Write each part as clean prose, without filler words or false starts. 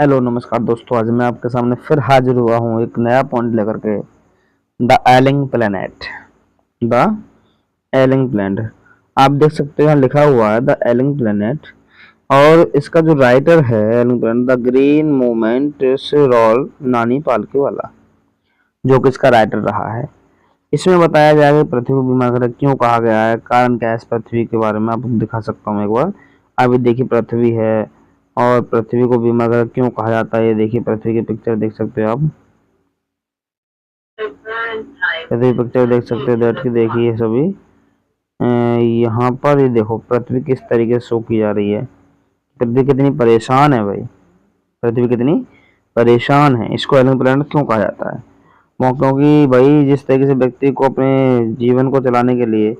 Hello नमस्कार दोस्तों, आज मैं आपके सामने फिर हाजिर हुआ हूँ एक नया पॉइंट लेकर के। The ailing planet. The ailing planet, आप देख सकते हो यहाँ लिखा हुआ है द एलिंग प्लैनेट। और इसका जो राइटर है ailing planet, the green movement role Nani पालकी वाला, जो कि इसका राइटर रहा है। इसमें बताया जाएगा कि पृथ्वी को बीमा ग्रह क्यों कहा गया है, कारण क्या है इस पृथ्वी के बारे में आपको दिखा सकता हूँ एक बार। अभी देखिए पृथ्वी है, और पृथ्वी को बीमा ग्रह क्यों कहा जाता है। ये देखिए पृथ्वी की पिक्चर देख सकते हो आप, पृथ्वी पिक्चर देख सकते हो बैठ के, देखिए सभी। यहाँ पर ये देखो पृथ्वी किस तरीके से शो की जा रही है। पृथ्वी कितनी परेशान है भाई, पृथ्वी कितनी परेशान है। इसको एलियन प्लैनेट क्यों कहा जाता है? वो क्योंकि भाई जिस तरीके से व्यक्ति को अपने जीवन को चलाने के लिए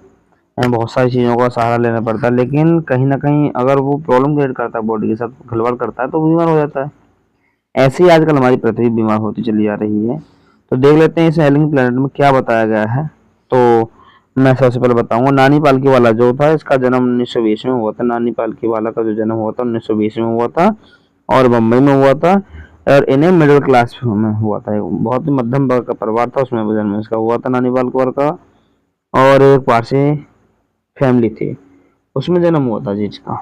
बहुत सारी चीज़ों का सहारा लेना पड़ता है, लेकिन कहीं ना कहीं अगर वो प्रॉब्लम क्रिएट करता है, बॉडी के साथ खिलवाड़ करता है, तो बीमार हो जाता है। ऐसे ही आजकल हमारी पृथ्वी बीमार होती चली जा रही है। तो देख लेते हैं इस एलिंग प्लैनेट में क्या बताया गया है। तो मैं सबसे पहले बताऊंगा, नानी पालकी वाला जो था इसका जन्म 1920 में हुआ था। नानी पालकी वाला का जो जन्म हुआ था 1920 में हुआ था, और बम्बई में हुआ था। और इन्हें मिडिल क्लास में हुआ था, बहुत ही मध्यम वर्ग का परिवार था, उसमें जन्म इसका हुआ था नानी पालकी वाला का। और एक पारसी फैमिली थी, उसमें जन्म हुआ था जी इसका।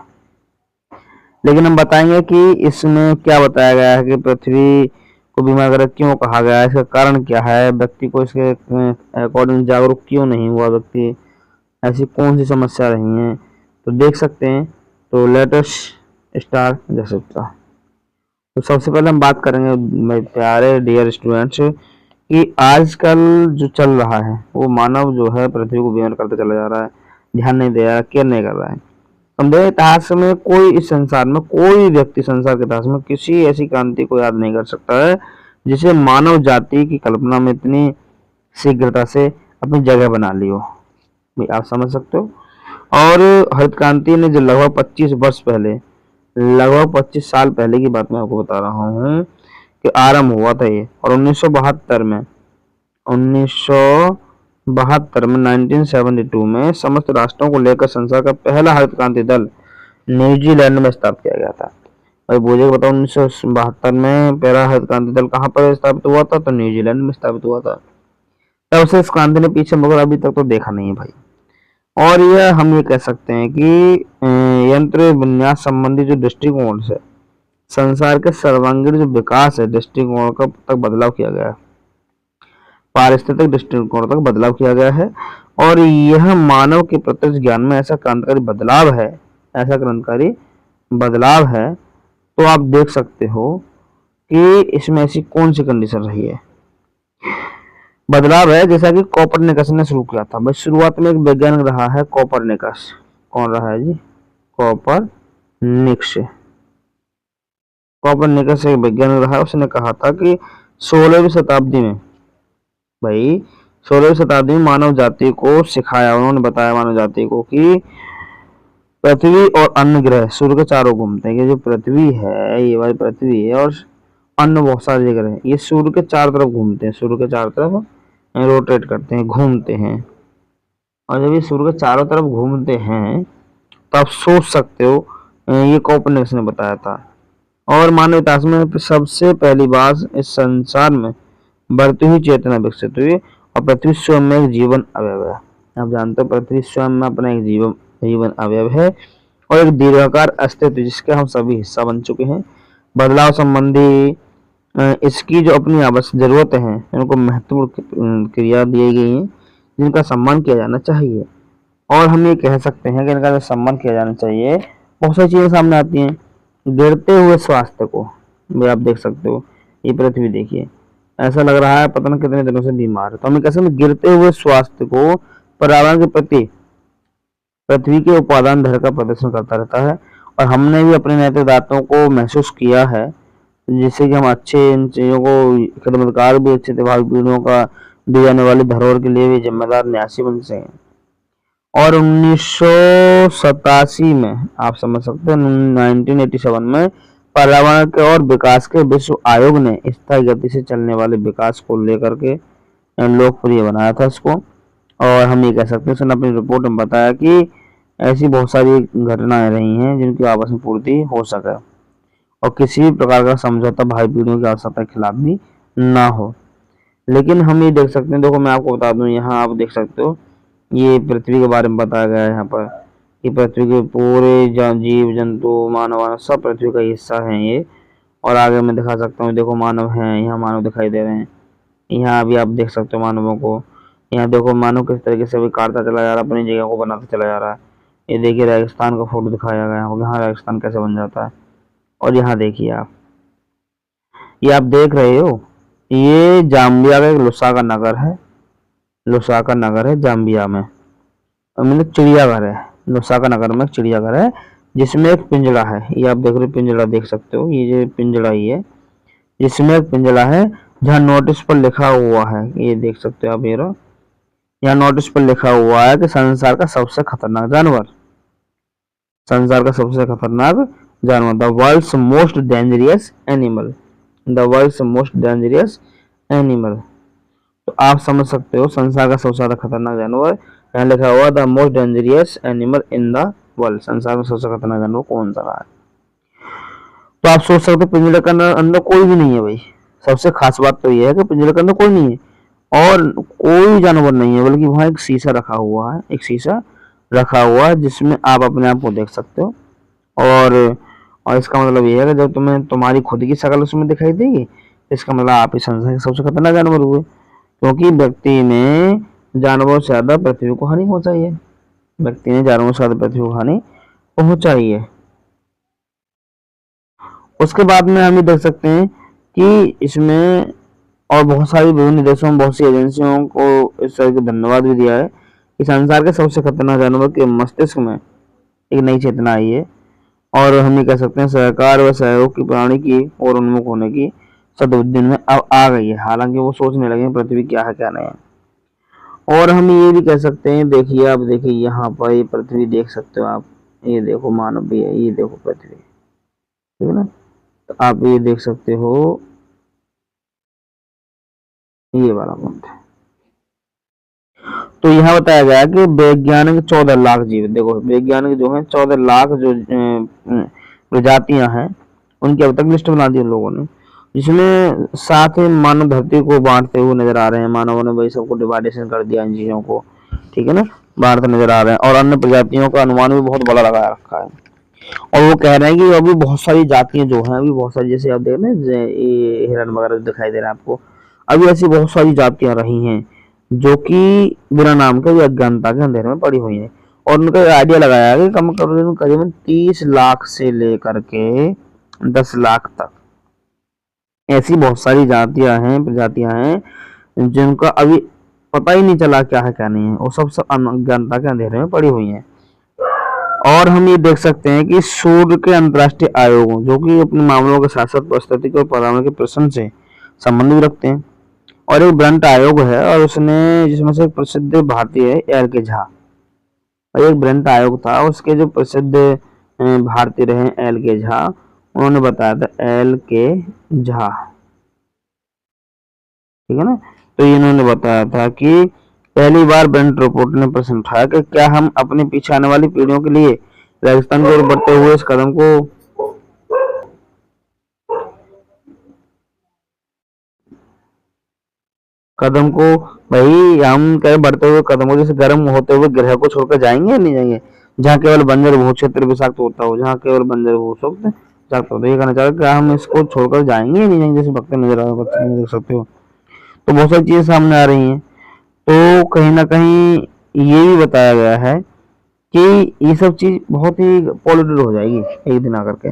लेकिन हम बताएंगे कि इसमें क्या बताया गया है कि पृथ्वी को बीमा ग्रह क्यों कहा गया है, इसका कारण क्या है, व्यक्ति को इसके अकॉर्डिंग जागरूक क्यों नहीं हुआ व्यक्ति, ऐसी कौन सी समस्या रही है, तो देख सकते हैं। तो लेटेस्ट स्टार जैसे तो सबसे पहले हम बात करेंगे मेरे प्यारे डियर स्टूडेंट्स कि आजकल जो चल रहा है वो मानव जो है पृथ्वी को बीमार करते चला जा रहा है, ध्यान नहीं दे रहा है, केयर नहीं कर रहा है। समझे, इतिहास में कोई, इस संसार में कोई व्यक्ति संसार के इतिहास में किसी ऐसी क्रांति को याद नहीं कर सकता है जिसे मानव जाति की कल्पना में इतनी शीघ्रता से अपनी जगह बना ली हो। भाई आप समझ सकते हो। और हरित क्रांति ने जो लगभग 25 वर्ष पहले, लगभग 25 साल पहले की बात मैं आपको बता रहा हूँ कि आरंभ हुआ था ये। और 1972 में 1972 में समस्त राष्ट्रों को लेकर संसार का पहला हरित क्रांति दल न्यूजीलैंड में स्थापित किया गया था। भाई बोझे बताओ, 1972 में पहला हरित क्रांति दल कहाँ पर स्थापित हुआ था? तो न्यूजीलैंड में स्थापित हुआ था। तब से इस क्रांति ने पीछे मगर अभी तक तो देखा नहीं है भाई। और यह हम ये कह सकते हैं कि यंत्र विन्यास संबंधी जो दृष्टिकोण से संसार के सर्वांगीण जो विकास है, दृष्टिकोण का तक बदलाव किया गया है, पारिस्थितिक दृष्टिकोण तक बदलाव किया गया है। और यह मानव के प्रत्यक्ष ज्ञान में ऐसा क्रांतिकारी बदलाव है, ऐसा क्रांतिकारी बदलाव है। तो आप देख सकते हो कि इसमें ऐसी कौन सी कंडीशन रही है, बदलाव है, जैसा कि कोपरनिकस ने शुरू किया था। भाई शुरुआत में एक वैज्ञानिक रहा है कोपरनिकस। कौन रहा है जी? कोपरनिकस। कोपरनिकस एक वैज्ञानिक रहा है, उसने कहा था कि 16वीं शताब्दी में, भाई 16वीं शताब्दी में मानव जाति को सिखाया, उन्होंने बताया मानव जाति को कि पृथ्वी और अन्य ग्रह सूर्य के चारों घूमते हैं। कि जो पृथ्वी है, ये वाली पृथ्वी है, और अन्य बहुत सारे ग्रह हैं, ये सूर्य के चारों तरफ घूमते हैं, सूर्य के चारों तरफ रोटेट करते हैं, घूमते हैं। और जब ये सूर्य के चारों तरफ घूमते हैं तो आप सोच सकते हो, ये कोपरनिकस ने बताया था। और मानव इतिहास में सबसे पहली बार इस संसार में बढ़ती हुई चेतना विकसित हुई, और पृथ्वी स्वयं में एक जीवन अवयव है। आप जानते हो पृथ्वी स्वयं में अपना एक जीवन अवयव है, और एक दीर्घाकार अस्तित्व जिसके हम सभी हिस्सा बन चुके हैं। बदलाव संबंधी इसकी जो अपनी आवश्यक जरूरतें हैं, इनको महत्वपूर्ण क्रिया दी गई हैं जिनका सम्मान किया जाना चाहिए। और हम ये कह सकते हैं कि इनका जो सम्मान किया जाना चाहिए, बहुत सारी चीजें सामने आती हैं। गिरते हुए स्वास्थ्य को भी आप देख सकते हो। ये पृथ्वी देखिए, ऐसा लग रहा है पता नहीं कितने दिनों से बीमार है। तो हमें कैसे, गिरते हुए स्वास्थ्य को पर्यावरण के प्रति पृथ्वी के उपादान धर का प्रदर्शन करता रहता है। और हमने भी अपने नैतिक दायित्वों को महसूस किया है, जिससे कि हम अच्छे इन चीज़ों को खिदमतकार भी, अच्छे भावी पीढ़ियों का दी जाने वाली धरोहर के लिए भी जिम्मेदार न्यासी बन सकें। और 1987 में आप समझ सकते हैं, 1987 में पर्यावरण के और विकास के विश्व आयोग ने स्थायी गति से चलने वाले विकास को लेकर के लोकप्रिय बनाया था इसको। और हम ये कह सकते हैं, उसने अपनी रिपोर्ट में बताया कि ऐसी बहुत सारी घटनाएं रही हैं जिनकी आपस में पूर्ति हो सके। और किसी भी प्रकार का समझौता भाई पीढ़ियों की आवश्यकता के खिलाफ भी ना हो। लेकिन हम ये देख सकते हैं, देखो मैं आपको बता दूं, यहाँ आप देख सकते हो ये पृथ्वी के बारे में बताया गया है यहाँ पर कि पृथ्वी के पूरे जीव जंतु मानव सब पृथ्वी का हिस्सा है ये। और आगे मैं दिखा सकता हूँ, देखो मानव हैं, यहाँ मानव दिखाई दे रहे हैं, यहाँ भी आप देख सकते हो मानवों को। यहाँ देखो मानव किस तरीके से भी काटता चला जा रहा है, अपनी जगह को बनाता चला जा रहा है। ये देखिए रेगिस्तान का फोटो दिखाया गया है, यहाँ रेगिस्तान कैसे बन जाता है। और यहाँ देखिए आप, ये आप देख रहे हो, ये जाम्बिया का एक लुसाका नगर है, लुसाका नगर है जाम्बिया में, मतलब चिड़ियाघर है। लुसाका नगर में चिड़ियाघर है जिसमें एक पिंजड़ा है, ये आप देख रहे हो, पिंजड़ा देख सकते हो, ये जो पिंजड़ा ही है जिसमें एक पिंजड़ा है, जहाँ नोटिस पर लिखा हुआ है, ये देख सकते हो आप, ये रहो, यहाँ नोटिस पर लिखा हुआ है कि संसार का सबसे खतरनाक जानवर, संसार का सबसे खतरनाक जानवर, the world's most dangerous animal, the world's most dangerous animal. तो आप समझ सकते हो संसार का सबसे ज्यादा खतरनाक जानवर, यहाँ लिखा हुआ the most dangerous animal in the world, संसार में सबसे खतरनाक जानवर कौन सा है। तो आप सोच सकते हो पिंजरे के अंदर कोई भी नहीं है भाई। सबसे खास बात तो यह है कि पिंजरे के अंदर कोई नहीं है और कोई जानवर नहीं है, बल्कि वहां एक शीशा रखा हुआ है, एक शीशा रखा हुआ है जिसमें आप अपने आप को देख सकते हो। और इसका मतलब ये है कि जब तुम्हें तुम्हारी खुद की शक्ल उसमें दिखाई देगी, इसका मतलब आप इस संसार के सबसे खतरनाक जानवर हुए, क्योंकि व्यक्ति ने जानवरों से ज्यादा पृथ्वी को हानि पहुंचाई है, व्यक्ति ने जानवरों से ज्यादा पृथ्वी को हानि पहुंचाई है। उसके बाद में हम ये देख सकते हैं कि इसमें और बहुत सारी विभिन्न देशों में बहुत सी एजेंसियों को इस तरह का धन्यवाद भी दिया है कि संसार के सबसे खतरनाक जानवर के मस्तिष्क में एक नई चेतना आई है। और हम ये कह सकते हैं सहकार व सहयोग की प्राणी की और उन्मुख होने की सद्बुद्धि में अब आ गई है, हालांकि वो सोचने लगे पृथ्वी क्या है क्या नहीं है। और हम ये भी कह सकते हैं, देखिए आप देखिए यहाँ पर ये पृथ्वी देख सकते हो आप, ये देखो मानव भी है, ये देखो पृथ्वी, ठीक है ना। तो आप ये देख सकते हो ये वाला पॉइंट। तो यहाँ बताया गया कि वैज्ञानिक 14 लाख जीव, देखो वैज्ञानिक जो है 14 लाख जो प्रजातियां हैं उनकी अब तक लिस्ट बना दी उन लोगों ने, जिसमें साथ ही मानव धरती को बांटते हुए नजर आ रहे हैं, मानवों ने भाई सबको डिवाइडेशन कर दिया इन चीजों को, ठीक है ना, बांटते नजर आ रहे हैं। और अन्य प्रजातियों का अनुमान भी बहुत बड़ा लगा रखा है। और वो कह रहे हैं कि अभी बहुत सारी जातियां जो हैं, अभी बहुत सारी, जैसे आप देख रहे हैं ये हिरण वगैरह दिखाई दे रहा है आपको, अभी ऐसी बहुत सारी जातियां रही हैं जो कि बिना नाम के अज्ञानता के अंधेरे में पड़ी हुई हैं। और उनका आइडिया लगाया है कि कम करीबन 30 लाख से लेकर के 10 लाख तक ऐसी बहुत सारी जातियां हैं, प्रजातियां हैं जिनका अभी पता ही नहीं चला क्या है क्या नहीं है, वो सब अज्ञानता के अंधेरे में पड़ी हुई हैं। और हम ये देख सकते हैं कि सूर्य के अंतर्राष्ट्रीय आयोग जो कि अपने मामलों के साथ साथ पारिस्थितिक और पर्यावरण के प्रश्न से संबंध भी रखते हैं, और एक ब्रंट आयोग है, और उसने जिसमें से एक प्रसिद्ध भारतीय है एल के झा, और एक ब्रंट आयोग था, उसके जो प्रसिद्ध भारतीय रहे एल के झा, उन्होंने बताया था, एल के झा, ठीक है ना। तो इन्होंने बताया था कि पहली बार ब्रंट रिपोर्ट ने प्रश्न उठाया कि क्या हम अपने पीछे आने वाली पीढ़ियों के लिए रेगिस्तान की ओर बढ़ते हुए इस कदम को भाई हम कहीं बढ़ते हुए कदमों जैसे गर्म होते हुए ग्रह को छोड़कर जाएंगे या नहीं जाएंगे, जहाँ केवल बंजर भू क्षेत्र विषाक्त होता हो, जहाँ केवल बंजर भू विषाक्त होता है, ये कहना चाह रहा क्या हम इसको छोड़कर जाएंगे या नहीं जाएंगे, जैसे भक्त नजर आ रहा है, देख सकते हो। तो बहुत सारी चीजें सामने आ रही हैं। तो कहीं ना कहीं ये भी बताया गया है कि ये सब चीज बहुत ही पॉलिटिकल हो जाएगी एक दिन आकर के।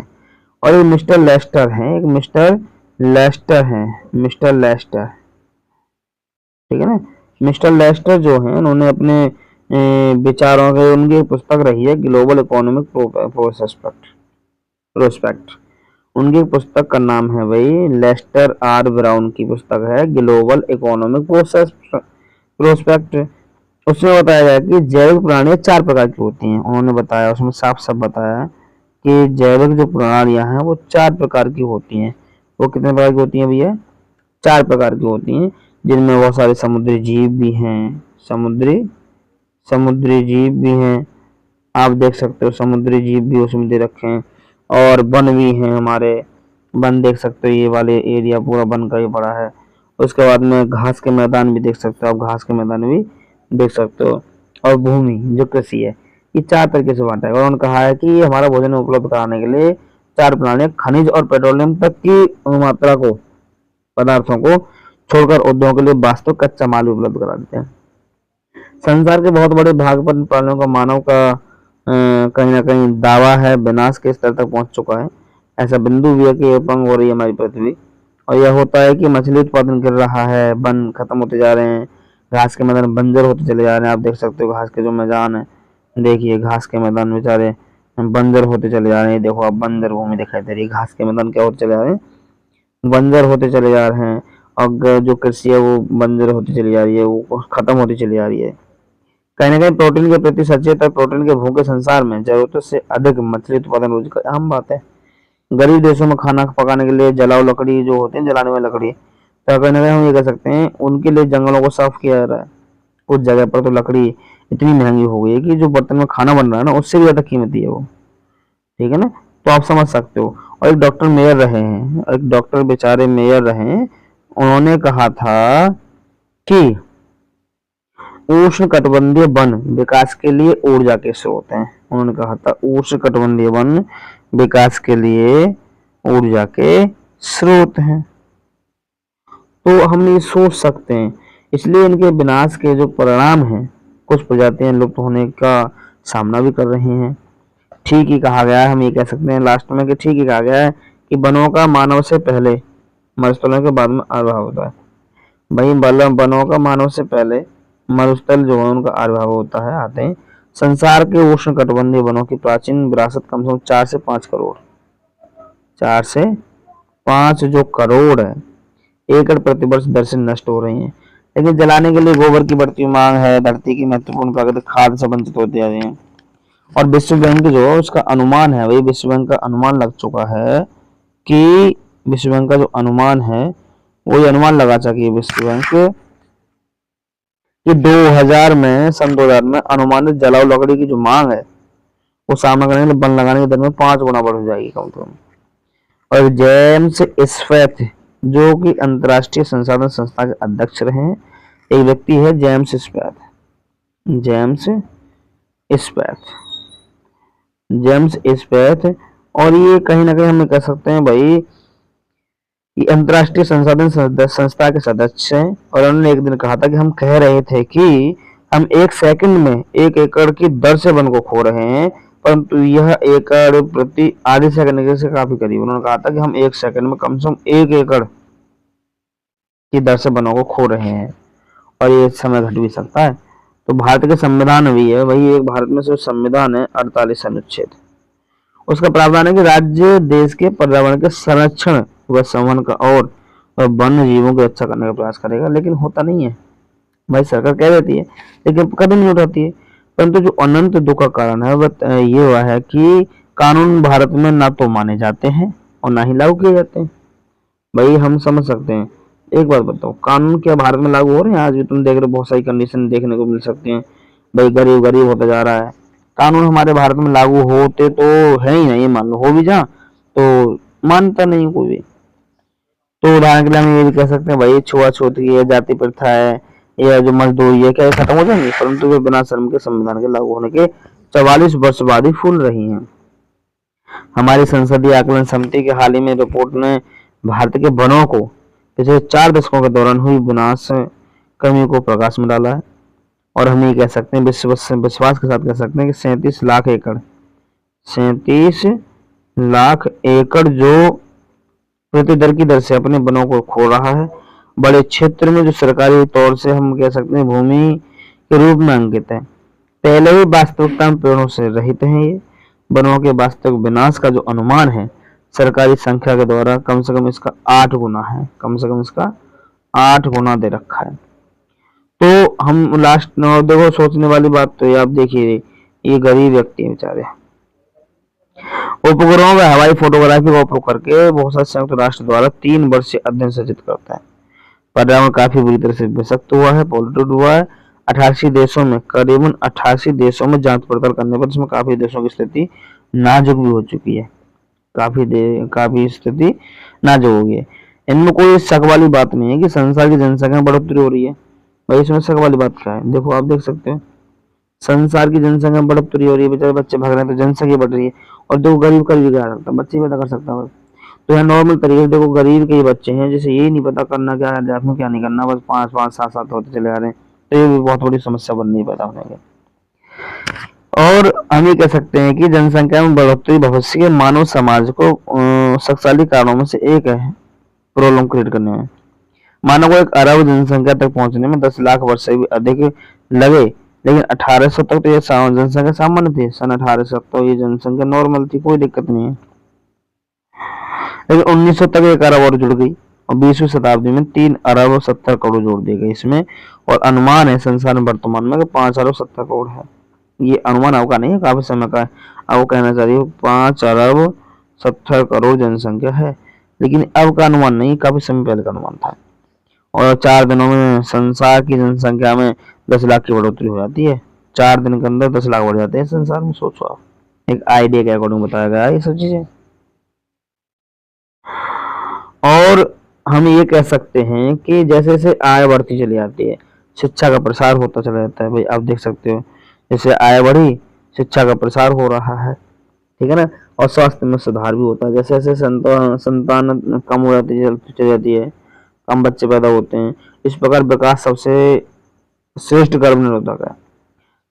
और एक मिस्टर लेस्टर है, एक मिस्टर लेस्टर है, मिस्टर लेस्टर, ठीक है ना। मिस्टर लेस्टर जो है उन्होंने अपने विचारों के, उनकी पुस्तक रही है ग्लोबल इकोनॉमिक प्रोस्पेक्ट, उनकी पुस्तक का नाम है भाई लेस्टर आर ब्राउन की पुस्तक है ग्लोबल इकोनॉमिक प्रोस्पेक्ट। उसमें बताया गया कि जैविक प्रणालियां 4 प्रकार की होती हैं, उन्होंने बताया, उसमें साफ साफ बताया कि जैविक जो प्रणालियां हैं वो 4 प्रकार की होती हैं। वो कितने प्रकार की होती हैं भैया? 4 प्रकार की होती हैं, जिनमें बहुत सारे समुद्री जीव भी हैं, समुद्री जीव भी हैं, आप देख सकते हो समुद्री जीव भी उसमें दे रखे हैं, और वन भी हैं हमारे, वन देख सकते हो, ये वाले एरिया पूरा वन का ही पड़ा है। उसके बाद में घास के मैदान भी देख सकते हो आप, घास के मैदान भी देख सकते हो। और भूमि जो कृषि है, ये 4 तरीके से बांटा है। और उन्होंने कहा है कि हमारा भोजन उपलब्ध कराने के लिए 4 प्रणालियां खनिज और पेट्रोलियम तक की मात्रा को, पदार्थों को छोड़कर उद्योगों के लिए वास्तव कच्चा माल उपलब्ध करा देते हैं। संसार के बहुत बड़े भाग पर प्राणियों का मानव का कहीं ना कहीं दावा है विनाश के स्तर तक पहुंच चुका है। ऐसा बिंदु भी है कि अपंग हो रही है हमारी पृथ्वी। और यह होता है कि मछली उत्पादन गिर रहा है, वन खत्म होते जा रहे हैं, घास के मैदान बंजर होते चले जा रहे हैं। आप देख सकते हो घास के जो मैदान है, देखिए घास के मैदान बेचारे बंजर होते चले जा रहे हैं। देखो आप बंजर भूमि दिखाई दे रही है, घास के मैदान क्या होते चले जा रहे हैं, बंजर होते चले जा रहे हैं। और जो कृषि है वो बंजर होती चली जा रही है, वो खत्म होती चली जा रही है। कहीं ना कहीं प्रोटीन के प्रति सचेत और प्रोटीन के भूखे संसार में जरूरत से अधिक मछली उत्पादन रोज का अहम बात है। गरीब देशों में खाना पकाने के लिए जलाऊ लकड़ी जो होती है, जलाने वाली लकड़ी, तो कहीं ना कहीं हम ये कह सकते हैं उनके लिए जंगलों को साफ किया जा रहा है। कुछ जगह पर तो लकड़ी इतनी महंगी हो गई है कि जो बर्तन में खाना बन रहा है ना, उससे भी ज्यादा कीमती है वो, ठीक है ना। तो आप समझ सकते हो। और एक डॉक्टर मेयर रहे हैं, एक डॉक्टर बेचारे मेयर रहे हैं, उन्होंने कहा था कि उष्ण कटिबंधीय वन विकास के लिए ऊर्जा के स्रोत हैं। उन्होंने कहा था उष्ण कटिबंधीय वन विकास के लिए ऊर्जा के स्रोत हैं। तो हम ये सोच सकते हैं, इसलिए इनके विनाश के जो परिणाम हैं, कुछ प्रजातियां लुप्त होने का सामना भी कर रही हैं। ठीक ही कहा गया है, हम ये कह सकते हैं लास्ट में कि ठीक ही कहा गया है कि वनों का मानव से पहले, मरुस्थलों के बाद में आविर्भाव होता है। वही वनों का मानव से पहले मरुस्थल जो है उनका आविर्भाव होता है, आते हैं। संसार के उष्ण कटिबंधीय वनों की प्राचीन विरासत कम से कम 4 से 5 करोड़, 4 से 5 जो करोड़ है एकड़ प्रति वर्ष दर से नष्ट हो रही हैं। लेकिन जलाने के लिए गोबर की बढ़ती मांग है, धरती की महत्वपूर्ण प्राकृतिक खाद से वंचित होते जा रहे हैं। और विश्व बैंक जो है उसका अनुमान है, वही विश्व बैंक का अनुमान लग चुका है कि विश्व बैंक का जो अनुमान है वही अनुमान लगा चुकी है विश्व बैंक कि 2000 में, सन 2000 में अनुमानित जलाऊ लकड़ी की जो मांग है वो सामना करने के लिए वन लगाने की दर में 5 गुना बढ़ जाएगी कम से कम। और जेम्स स्पैथ जो कि अंतर्राष्ट्रीय संसाधन संस्था के अध्यक्ष रहे हैं, एक व्यक्ति है James Speth, James Speth, James Speth. और ये कहीं ना कहीं हम कह सकते हैं भाई कि अंतर्राष्ट्रीय संसाधन संस्था के सदस्य हैं। और उन्होंने एक दिन कहा था कि हम कह रहे थे कि हम 1 सेकंड में 1 एकड़ की दर से वन को खो रहे हैं, परंतु यह एकड़ प्रति आधे सेकंड से काफी करीब। उन्होंने कहा था कि हम 1 सेकंड में कम से कम 1 एकड़ की दर से वनों को खो रहे हैं, और ये समय घट भी सकता है। तो भारत के संविधान भी है, वही एक भारत में जो संविधान है 48 अनुच्छेद, उसका प्रावधान है कि राज्य देश के पर्यावरण के संरक्षण व संवर्धन का और वन्य जीवों की रक्षा करने का प्रयास करेगा। लेकिन होता नहीं है भाई, सरकार कह देती है लेकिन कदम नहीं उठाती है। परंतु जो अनंत दुख का कारण है वह ये हुआ है कि कानून भारत में ना तो माने जाते हैं और ना ही लागू किए जाते हैं। भाई हम समझ सकते हैं, एक बात बताओ, कानून क्या भारत में लागू हो रहे हैं? आज भी तुम देख रहे हो बहुत सारी कंडीशन देखने को मिल सकती हैं। भाई गरीब गरीब होता जा रहा है, कानून हमारे भारत में लागू होते तो है ही नहीं, मान लो हो भी जा तो मानता नहीं कोई भी। तो उदाहरण के लिए हम ये भी कह सकते हैं भाई छुआछूत की है, जाति प्रथा है, या जो मजदूरी है, क्या खत्म हो जाएंगे? परंतु वे बिना शर्म के संविधान के लागू होने के 44 वर्ष बाद ही फूल रही हैं। हमारी संसदीय आकलन समिति की हाल ही में रिपोर्ट ने भारत के वनों को पिछले 4 दशकों के दौरान हुई विनाश कमी को प्रकाश में डाला है। और हम ये कह सकते हैं, विश्वास के साथ कह सकते हैं कि 37 लाख एकड़, 37 लाख एकड़ जो प्रति दर की दर से अपने वनों को खो रहा है। बड़े क्षेत्र में जो सरकारी तौर से हम कह सकते हैं भूमि के रूप में अंकित है, पहले ही वास्तविकता में पेड़ों से रहित हैं। ये वनों के वास्तविक विनाश का जो अनुमान है सरकारी संख्या के द्वारा कम से कम इसका 8 गुना है, कम से कम इसका 8 गुना दे रखा है। तो हम लास्ट देखो सोचने वाली बात तो ये आप देखिए, ये गरीब व्यक्ति है बेचारे, उपग्रहों व हवाई फोटोग्राफी का उपयोग करके बहुत सारे संयुक्त राष्ट्र द्वारा 3 वर्षीय अध्ययन सचित करता है। पर्यावरण काफी बुरी तरह से विषाक्त हुआ है, पॉल्यूटेड हुआ है। 88 देशों में, करीबन 88 देशों में जांच पड़ताल करने पर इसमें काफी देशों की स्थिति नाजुक भी हो चुकी है। काफी स्थिति नाजुक हो गई है। इनमें कोई शक वाली बात नहीं है कि संसार की जनसंख्या में बढ़ोतरी हो रही है। भाई इसमें शक वाली बात क्या है? देखो आप देख सकते हो संसार की जनसंख्या में बढ़ोतरी हो रही है, बेचारे बच्चे भाग रहे हैं तो जनसंख्या बढ़ रही है। और देखो गरीब कर भी क्या सकता है, बच्चे पैदा कर सकता है बस। तो यहाँ नॉर्मल तरीके से देखो गरीब के ही बच्चे हैं, जैसे यही नहीं पता करना क्या है लाइफ में, क्या नहीं करना, बस 5 5 7 7 होते चले आ रहे हैं। तो ये भी बहुत बड़ी समस्या बन नहीं पैदा होने की। और हम ये कह सकते हैं कि जनसंख्या में बढ़ोतरी भविष्य के मानव समाज को शक्तिशाली कारणों में से एक है प्रॉब्लम क्रिएट करने में। मानव को 1 अरब जनसंख्या तक पहुंचने में 10 लाख वर्ष से भी अधिक लगे, लेकिन 1800 तक तो ये जनसंख्या सामान्य थी। सन 1800 तक तो ये जनसंख्या नॉर्मल थी, कोई दिक्कत नहीं है। लेकिन 1900 तक 1 अरब और जुड़ गई और 20वीं शताब्दी में 3 अरब 70 करोड़ जोड़ दिए गए इसमें। और अनुमान है संसार में वर्तमान में 5 अरब 70 करोड़ है। ये अनुमान आपका नहीं है, काफी समय का है। अब वो कहना चाह रही हो 5 अरब 70 करोड़ जनसंख्या है, लेकिन अब का अनुमान नहीं, काफी समय पहले का अनुमान था। और 4 दिनों में संसार की जनसंख्या में 10 लाख की बढ़ोतरी हो जाती है। 4 दिन के अंदर 10 लाख बढ़ जाते हैं संसार में, सोचो आप। एक आइडिया के अकॉर्डिंग बताया गया है ये सब चीजें। और हम ये कह सकते हैं कि जैसे जैसे आय बढ़ती चली जाती है, शिक्षा का प्रसार होता चला जाता है। भाई आप देख सकते हो जैसे आय बढ़ी, शिक्षा का प्रसार हो रहा है, ठीक है ना। और स्वास्थ्य में सुधार भी होता है, जैसे जैसे संतान कम हो जाती चली जाती है, कम बच्चे पैदा होते हैं, इस प्रकार विकास सबसे श्रेष्ठ कर्म निरोधक है।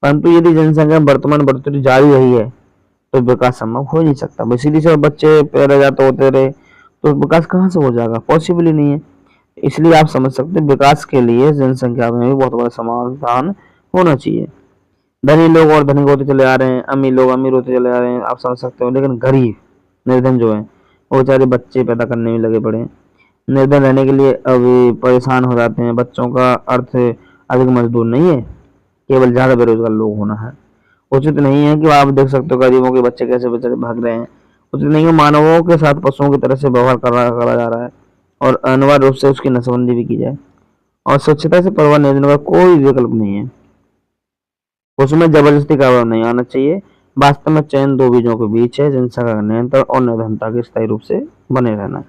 परंतु यदि जनसंख्या में वर्तमान बढ़ोतरी जारी रही है तो विकास संभव हो नहीं सकता। इसीलिए से बच्चे पैदा जाते होते रहे तो विकास कहाँ से हो जाएगा, पॉसिबल ही नहीं है। इसलिए आप समझ सकते हैं विकास के लिए जनसंख्या में भी बहुत बड़ा समाधान होना चाहिए। धनी लोग और धनी होते चले आ रहे हैं, अमीर लोग अमीर होते चले आ रहे हैं, आप समझ सकते हो। लेकिन गरीब निर्धन जो है वो बेचारे बच्चे पैदा करने में लगे पड़े हैं। निर्धन रहने के लिए अभी परेशान हो जाते हैं। बच्चों का अर्थ अधिक मजदूर नहीं है, केवल ज्यादा बेरोजगार लोग होना है। उचित नहीं है कि आप देख सकते हो गरीबों के बच्चे कैसे बेचारे भाग रहे हैं। उचित नहीं है मानवों के साथ पशुओं की तरह से व्यवहार करा जा रहा है। और अनिवार्य रूप से उसकी नसबंदी भी की जाए। और स्वच्छता से परवाह नहीं देने का कोई विकल्प नहीं है, उसमें जबरदस्ती का भाव नहीं आना चाहिए। वास्तव में चयन दो बीजों के बीच है, जनसंख्या का नियंत्रण और निर्धनता के स्थायी रूप से बने रहना।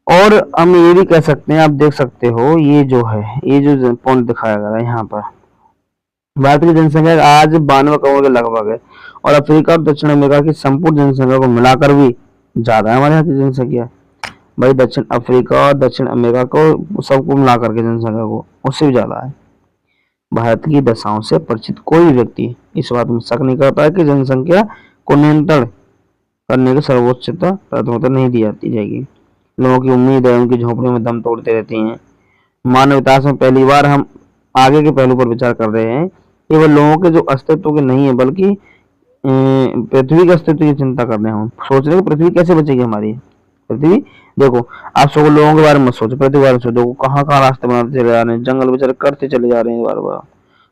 और हम ये भी कह सकते हैं, आप देख सकते हो ये जो है, ये जो पॉइंट दिखाया गया है यहाँ पर, भारत की जनसंख्या आज 92 करोड़ के लगभग है। और अफ्रीका और दक्षिण अमेरिका की संपूर्ण जनसंख्या को मिलाकर भी ज्यादा है हमारे यहाँ की जनसंख्या। भाई दक्षिण अफ्रीका और दक्षिण अमेरिका को सबको मिलाकर के जनसंख्या को उससे भी ज्यादा है। भारत की दशाओं से परिचित कोई व्यक्ति इस बात में शक नहीं करता है कि जनसंख्या को नियंत्रण करने की सर्वोच्चता प्राथमिकता नहीं दी जाती जाएगी। लोगों की उम्मीद है उनकी झोंपड़ियों में दम तोड़ते रहती हैं। मानव इतिहास में पहली बार हम आगे के पहलू पर विचार कर रहे हैं, केवल लोगों के जो अस्तित्व के नहीं है बल्कि पृथ्वी के अस्तित्व की चिंता कर रहे हैं। हम सोच रहे हैं पृथ्वी कैसे बचेगी हमारी पृथ्वी। देखो आप सब लोगों के बारे में सोचो, पृथ्वी के बारे में सोचो, देखो कहाँ कहाँ रास्ते बनाते चले जा रहे हैं, जंगल बेचारे करते चले जा रहे हैं बार बार।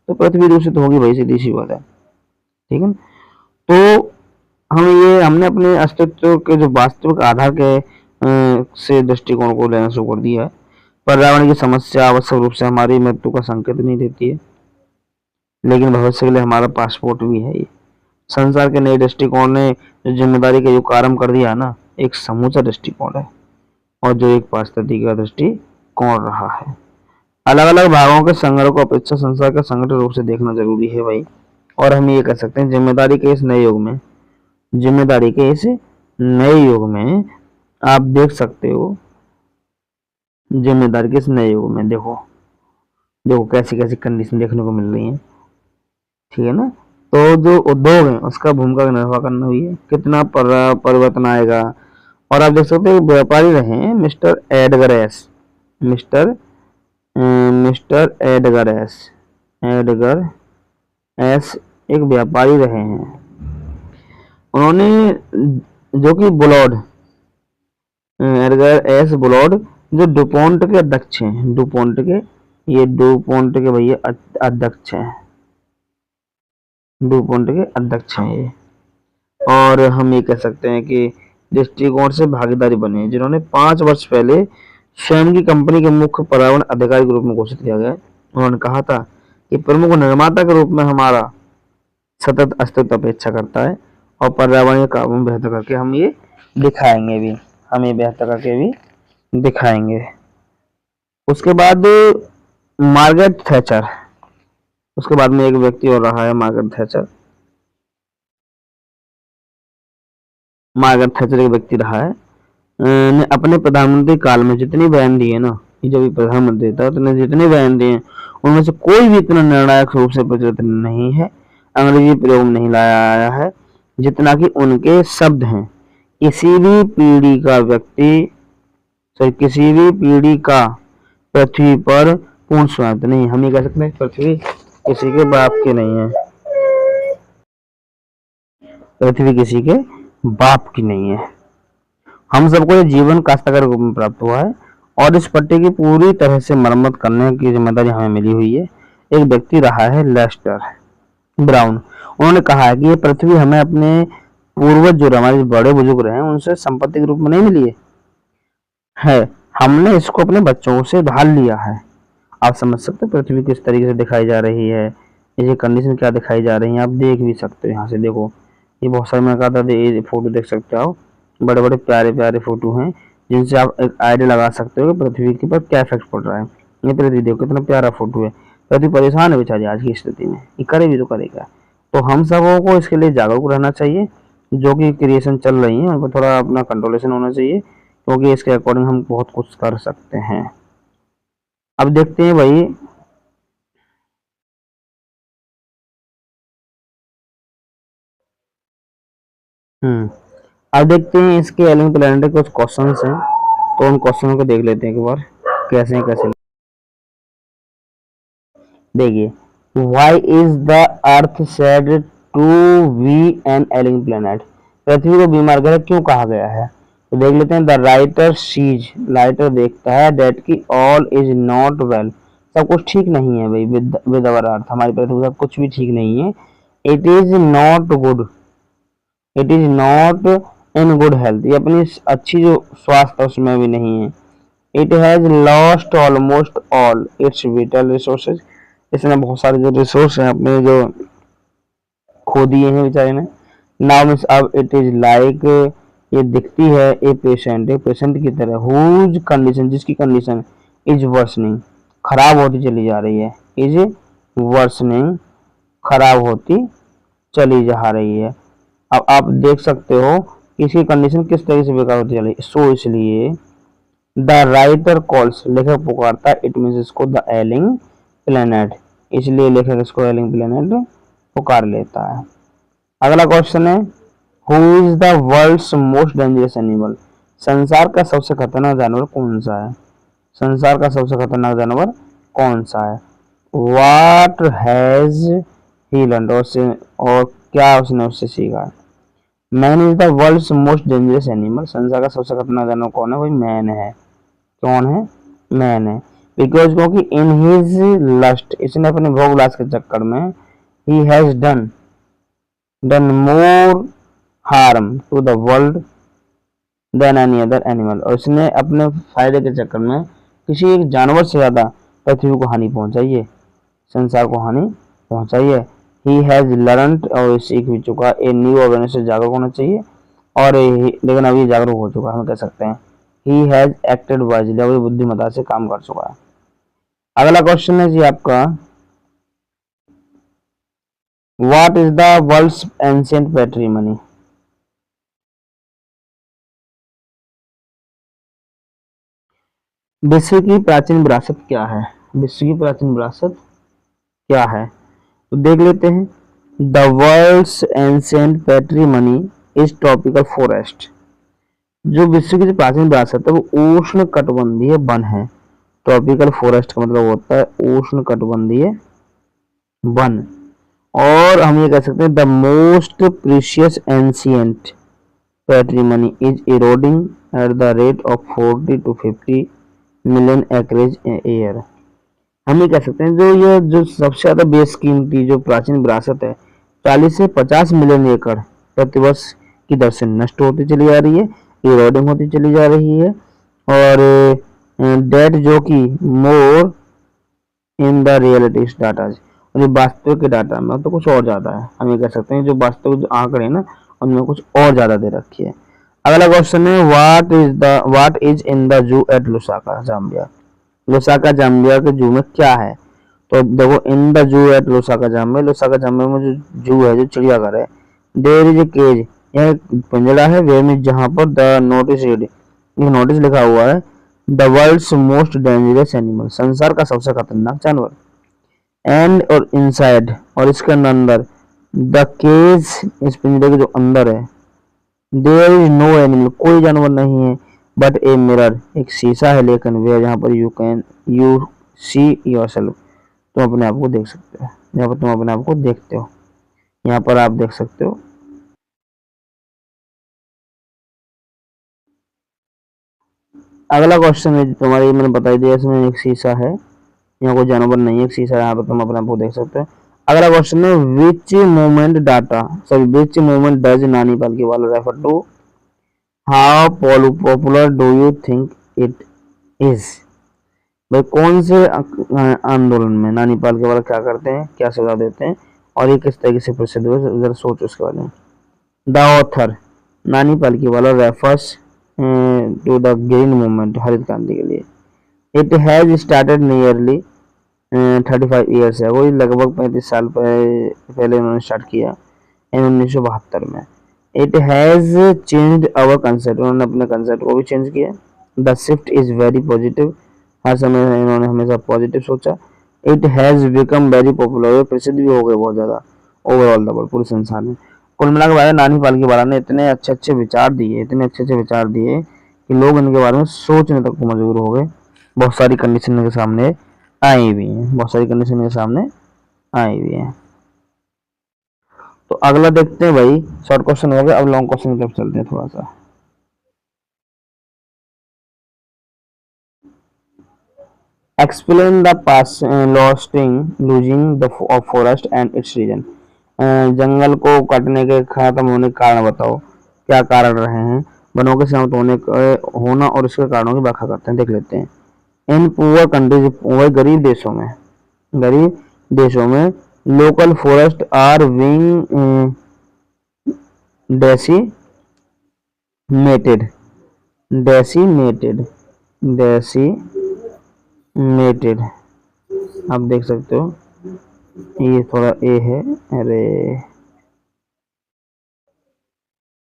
तो पृथ्वी दूषित होगी भाई, सीधी सी बात है, ठीक है ना। तो हमने अपने अस्तित्व के जो वास्तविक आधार के से दृष्टिकोण को लेना शुरू कर दिया है। पर्यावरण की समस्या आवश्यक रूप से हमारी मृत्यु का संकेत नहीं देती है, लेकिन भविष्य के लिए हमारा पासपोर्ट भी है। ये संसार के नए दृष्टिकोण ने जो जिम्मेदारी का युग आरम्भ कर दिया ना, एक समूचा दृष्टिकोण है और जो एक पारिस्थितिकी का दृष्टिकोण रहा है। अलग अलग भागों के संग्रह को अपेक्षा संसार का संगठित रूप से देखना जरूरी है भाई। और हम ये कह सकते हैं जिम्मेदारी के इस नए युग में, जिम्मेदारी के इस नए युग में आप देख सकते हो, जिम्मेदारी के इस नए युग में देखो देखो कैसी कैसी कंडीशन देखने को मिल रही है, ठीक है ना। तो जो उद्योग है उसका भूमिका निर्वाह करना हुई है, कितना परिवर्तन आएगा। और आप देख सकते हो व्यापारी रहे हैं mister Edgar S, mister Edgar S एक व्यापारी रहे हैं। उन्होंने जो कि बुलॉड, एडगर एस बुलॉड जो डुपोन्ट के अध्यक्ष हैं, डुपोन्ट के भैया अध्यक्ष हैं, डुपोन्ट के अध्यक्ष हैं ये। और हम ये कह सकते हैं कि दृष्टिकोण से भागीदारी बने, जिन्होंने 5 वर्ष पहले स्वयं की कंपनी के मुख्य पर्यावरण अधिकारी के रूप में घोषित किया गया। उन्होंने कहा था कि प्रमुख निर्माता के रूप में हमारा सतत अस्तित्व अपेक्षा करता है और पर्यावरण काबू में बेहतर करके हम ये दिखाएंगे भी, हम ये बेहतर करके भी दिखाएंगे। उसके बाद मार्गरेट थैचर, उसके बाद में एक व्यक्ति और रहा है मार्गरेट थैचर। मार्गरेट थैचर एक व्यक्ति रहा है, ने अपने प्रधानमंत्री काल में जितनी बयान दी है ना, ये जो भी प्रधानमंत्री था उसने जितने बयान दिए हैं उनमें से कोई भी इतना निर्णायक रूप से प्रचलित नहीं है, अंग्रेजी प्रयोग नहीं लाया आया है जितना कि उनके शब्द हैं। किसी भी पीढ़ी का व्यक्ति, किसी भी पीढ़ी का पृथ्वी पर पूर्ण स्वामित्व नहीं। हम ये कह सकते हैं पृथ्वी किसी के बाप की नहीं है, पृथ्वी किसी के बाप की नहीं है। हम सबको ये जीवन काश्तकार रूप में प्राप्त हुआ है और इस पट्टी की पूरी तरह से मरम्मत करने की जिम्मेदारी हमें मिली हुई है। एक व्यक्ति रहा है लेस्टर ब्राउन, उन्होंने कहा है कि ये पृथ्वी हमें अपने पूर्वज जो हमारे बड़े बुजुर्ग रहे हैं उनसे संपत्ति के रूप में नहीं मिली है, हमने इसको अपने बच्चों से ढाल लिया है। आप समझ सकते हो पृथ्वी किस तरीके से दिखाई जा रही है, ये कंडीशन क्या दिखाई जा रही है, आप देख भी सकते हो। यहाँ से देखो, ये बहुत सारे, मैं कहा था ये फोटो देख सकते हो, बड़े बड़े प्यारे प्यारे फोटो हैं जिनसे आप एक आइडिया लगा सकते हो कि पृथ्वी के ऊपर क्या इफेक्ट पड़ रहा है। ये पृथ्वी देखो कितना प्यारा फोटो है। पृथ्वी परेशान है बेचारी आज की स्थिति में, ये करे भी तो करेगा। तो हम सबों को इसके लिए जागरूक रहना चाहिए, जो कि क्रिएशन चल रही है उन पर थोड़ा अपना कंट्रोलेशन होना चाहिए, क्योंकि इसके अकॉर्डिंग हम बहुत कुछ कर सकते हैं। अब देखते हैं भाई, अब देखते हैं इसके एलिंग प्लैनेट के कुछ क्वेश्चंस हैं, तो उन क्वेश्चनों को देख लेते हैं एक बार कैसे हैं कैसे। देखिए, why is the earth said to be an ailing planet, पृथ्वी को बीमार ग्रह क्यों कहा गया है। तो देख लेते हैं, द राइटर सीज, राइटर देखता है, दैट की ऑल इज नॉट वेल, सब कुछ ठीक नहीं है भाई विद अवर अर्थ, हमारी पृथ्वी का कुछ भी ठीक नहीं है। It is not good, it is not in good health, ये अपनी अच्छी जो स्वास्थ्य उसमें भी नहीं है। It has lost almost all it's whittle resources, इसने बहुत सारे जो रिसोर्स हैं अपने जो खो दिए हैं बेचारे ने। नाउ मीन्स अब इट इज लाइक, ये दिखती है ए पेशेंट, एक पेशेंट की तरह, हुज कंडीशन, जिसकी कंडीशन इज वर्सनिंग, खराब होती चली जा रही है, इज वर्सनिंग, खराब होती चली जा रही है। अब आप देख सकते हो कि इसकी कंडीशन किस तरीके से बेकार होती चली, सो इसलिए द राइटर कॉल्स, लेखक पुकारता है, इट मीन्स इसको द एलिंग प्लैनेट, इसलिए लेखक इसको एलिंग प्लैनेट पुकार लेता है। अगला क्वेश्चन है, who is the world's most dangerous animal, संसार का सबसे खतरनाक जानवर कौन सा है, संसार का सबसे खतरनाक जानवर कौन सा है। व्हाट हैज ही लर्नड, और क्या उसने उससे सीखा। Man is the world's most dangerous animal, संसार का सबसे खतरनाक जानवर कौन है भाई, मैन है। कौन है, मैन है। बिकॉज क्योंकि इन हिज लस्ट, इसने अपने भोग विलास के चक्कर में, he has done more harm to the world than any other animal, और इसने अपने फायदे के चक्कर में किसी एक जानवर से ज्यादा पृथ्वी को हानि पहुंचाई है, संसार को हानि पहुंचाई है। ही हैज लर्नड, और सीख भी चुका, ए न्यू अवेयरनेस से जागरूक होना चाहिए, और लेकिन अभी जागरूक हो चुका, हम कह सकते हैं। ही हैज एक्टेड वाइजली, अभी बुद्धिमत्ता से काम कर चुका है। अगला क्वेश्चन है जी आपका, what is the world's ancient patrimony, विश्व की प्राचीन विरासत क्या है, विश्व की प्राचीन विरासत क्या है। तो देख लेते हैं, the world's ancient patrimony is tropical forest, जो विश्व की प्राचीन विरासत है वो उष्ण कटिबंधीय वन है। ट्रॉपिकल फॉरेस्ट का मतलब होता है उष्ण कटिबंधीय वन। और हम ये कह सकते हैं, the most precious ancient patrimony is eroding at the rate of 40 to 50 million acreage year. हम ये कह सकते हैं ये जो सबसे ज्यादा बेशकीमती जो प्राचीन विरासत है, 40 से 50 मिलियन एकड़ प्रतिवर्ष की दर से नष्ट होती चली जा रही है, इरोडिंग होती चली जा रही है, और डेट जो कि मोर इन द रियलिटी डाटा, और वास्तविक डाटा में तो कुछ और ज्यादा है। हम ये कह सकते हैं जो वास्तविक जो आंकड़े हैं ना उनमें कुछ और ज्यादा दे रखी है। अगला क्वेश्चन है what is in the zoo at Lusaka Zambia. Lusaka Zambia के जू में क्या है? तो देखो, in the zoo at Lusaka Zambia में जो जू है, जो चिड़ियाघर है, देयर इज ए केज, यह एक पिंजरा है, वे में जहां पर द नोटिस रीड, ये नोटिस लिखा हुआ है, the world's most dangerous animal, संसार का सबसे खतरनाक जानवर, एंड और इनसाइड, और इसके अंदर, द केज, इस पिंजरे के जो अंदर है, देयर इज नो एनिमल, कोई जानवर नहीं है, बट ए मिरर, एक शीशा है, लेकिन वे जहाँ पर यू सी योरसेल्फ, तुम अपने आप को देख सकते हो, यहाँ पर तुम अपने आप को देखते हो, यहाँ पर आप देख सकते हो। अगला क्वेश्चन है तुम्हारी, मैंने बता दिया, इसमें एक शीशा है, यहाँ कोई जानवर नहीं है, एक शीशा है, यहाँ पर तुम अपने आप को देख सकते हो। अगला क्वेश्चन है which movement data, sorry which movement does Nani Palkhivala refer to, how popular do you think it is. भाई कौन से आंदोलन में नानी पालकी वाला क्या करते हैं, क्या सुझाव देते हैं, और ये किस तरीके से प्रसिद्ध हुए, जरा सोचो उसके बारे में। The author, Nani Palkhivala refers to the green movement, हरित क्रांति के लिए। It has started nearly 35 years है, वही लगभग 35 साल पहले उन्होंने स्टार्ट किया, इन 1972 में। It has changed our concept, उन्होंने अपने कंसेप्ट को भी चेंज किया। The shift is very positive, हर समय इन्होंने हमेशा पॉजिटिव सोचा। It has become very popular, प्रसिद्ध भी हो गए बहुत ज्यादा, ओवरऑल द वर्ल्ड, पूरे संसार में। कुल मिलाकर भाई नानी पालकी वाला ने इतने अच्छे अच्छे विचार दिए, इतने अच्छे अच्छे विचार दिए कि लोग इनके बारे में सोचने तक को मजबूर हो गए। बहुत सारी कंडीशन इनके सामने आई हुई हैं, बहुत सारी कंडीशन इनके सामने आई हुई हैं। तो अगला देखते हैं भाई, शॉर्ट क्वेश्चन हो गया, अब लॉन्ग क्वेश्चन की तरफ चलते हैं थोड़ा सा। Explain the pass losing the forest and its reason, जंगल को काटने के खत्म होने के कारण बताओ, क्या कारण रहे हैं, वनों के समाप्त होना और इसके कारणों की व्याख्या करते हैं, देख लेते हैं। इन पुअर कंट्रीज, वही गरीब देशों में local forest are being decimated, decimated, आप देख सकते हो, ये थोड़ा ए है, अरे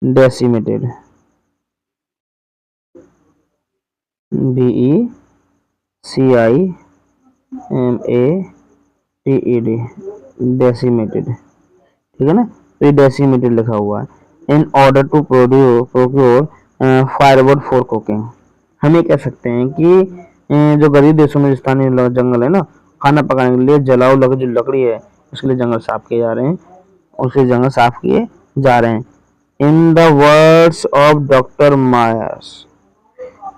डेसिमेटेड, DECIMATED, डेसिमेटेड, ठीक है ना। तो ये डेसिमेटेड लिखा हुआ है। In order to procure firewood for cooking, हम ये कह सकते हैं कि जो गरीब देशों में स्थानीय जंगल है ना, खाना पकाने के लिए जलाओ जो लकड़ी है, उसके लिए जंगल साफ किए जा रहे हैं, उसके जंगल साफ किए जा रहे हैं। In the words of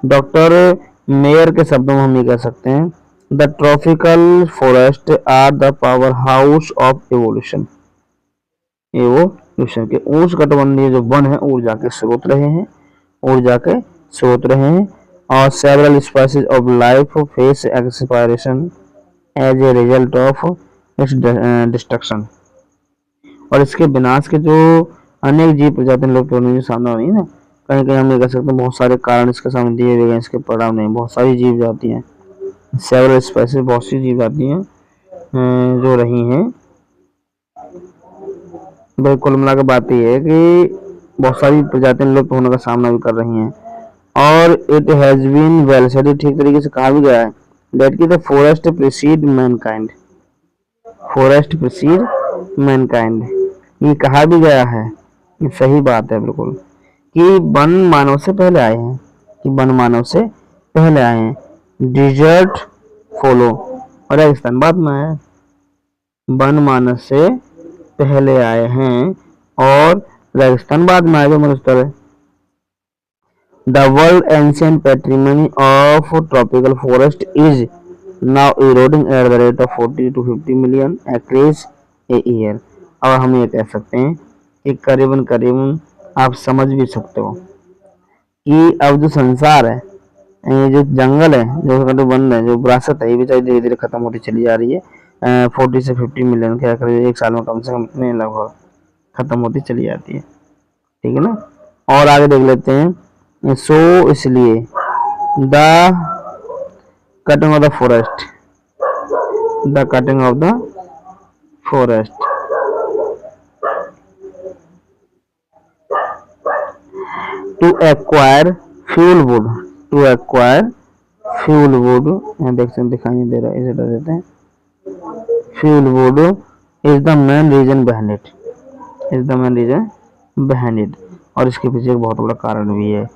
doctor Mayer के शब्दों में हम ये कह सकते हैं, the tropical forest are the power house of evolution, के उष्णकटिबंधीय जो वन है ऊर्जा के स्रोत रहे हैं, और several species of life face expiration as a result of its destruction, और इसके विनाश के जो अनेक जीव प्रजातियां लुप्त होने के सामने हो रही है ना, कहीं कहीं हम ये कह सकते हैं बहुत सारे कारण इसके सामने दिए हुए हैं, इसके परिणाम नहीं, बहुत सारी जीव जाती हैं, सेवरल स्पीशीज, बहुत सी जीव जाती हैं जो रही हैं। भाई कुल मिलाकर बात यह है कि बहुत सारी प्रजातियां लुप्त होने का सामना भी कर रही हैं, और it has been well said, ठीक तरीके से कहा भी गया है, दैट की द फॉरेस्ट प्रीसीड मैनकाइंड, ये कहा भी गया है, ये सही बात है बिल्कुल, कि वन मानव से पहले आए हैं, डिजर्ट फॉलो, और रेगिस्तान बाद में आया, वन मानव से पहले आए हैं और रेगिस्तान बाद में आए, मरुस्थल है। The world ancient patrimony of tropical forest is now eroding at the rate of 40 to 50 million acreage a year, और हम ये कह सकते हैं कि करीबन आप समझ भी सकते हो कि अब जो संसार है, ये जो जंगल है, जो वन है, जो विरासत है, ये भी धीरे धीरे खत्म होती चली जा रही है। 40 से 50 मिलियन के एक साल में कम से कम इतने लगभग खत्म होती चली जाती है, ठीक है ना। और आगे देख लेते हैं। सो इसलिए the cutting of the forest, the cutting of the forest to acquire fuel wood, to acquire fuel wood, यहाँ देख सकते दिखाई नहीं दे रहा है, इसे डाल देते हैं। Fuel wood is the main reason behind it, is the main reason behind it. और इसके पीछे एक बहुत बड़ा कारण भी है,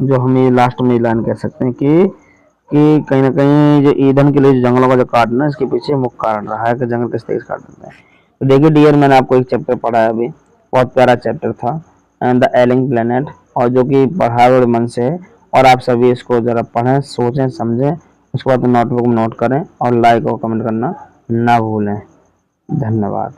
जो हम ये लास्ट में ऐलान कर सकते हैं कि कहीं ना कहीं जो ईंधन के लिए जंगलों का जो काटना, इसके पीछे मुख्य कारण रहा है कि जंगल किस तरीके से काट देते हैं। तो देखिए डियर, मैंने आपको एक चैप्टर पढ़ा है अभी, बहुत प्यारा चैप्टर था, एंड द एलिंग प्लेनेट, और जो कि पढ़ा बड़े मन से है। और आप सभी इसको ज़रा पढ़ें, सोचें, समझें, उसके बाद नोटबुक में नोट करें और लाइक और कमेंट करना ना भूलें। धन्यवाद।